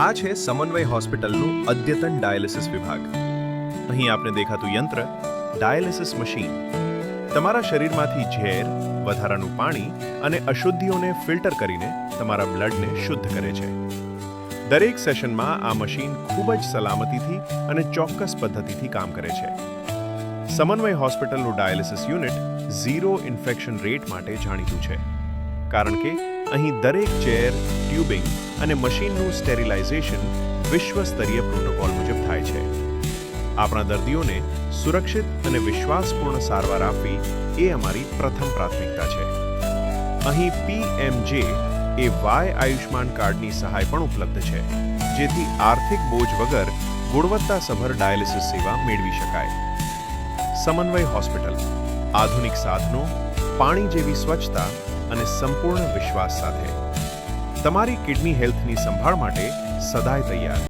આ છે સમન્વય હોસ્પિટલનું અદ્યતન ડાયાલિસિસ વિભાગ. અહીં આપને દેખાતું યંત્ર ડાયાલિસિસ મશીન તમારા શરીરમાંથી ઝેર, વધારાનું પાણી અને અશુદ્ધિઓને ફિલ્ટર કરીને તમારા બ્લડને શુદ્ધ કરે છે. દરેક સેશનમાં આ મશીન ખૂબ જ સલામતીથી અને ચોક્કસ પદ્ધતિથી કામ કરે છે. સમન્વય હોસ્પિટલનું dialysis unit zero infection rate માટે જાણીતું છે, કારણ કે અહીં દરેક ચેર, ટ્યુબિંગ અને મશીનનું સ્ટેરિલાઇઝેશન વિશ્વસ્તરીય પ્રોટોકોલ મુજબ થાય છે. આપણા દર્દીઓને સુરક્ષિત અને વિશ્વાસપૂર્ણ સારવાર આપવી એ અમારી પ્રથમ પ્રાથમિકતા છે. અહીં PMJ એ વાય આયુષ્માન કાર્ડની સહાય પણ ઉપલબ્ધ છે, જેથી આર્થિક બોજ વગર ગુણવત્તાસભર ડાયાલિસિસ સેવા મેળવી શકાય. સમન્વય હોસ્પિટલ આધુનિક સાધનો, પાણી જેવી સ્વચ્છતા અને સંપૂર્ણ વિશ્વાસ સાથે તમારી કિડની હેલ્થની સંભાળ માટે સદાય તૈયાર.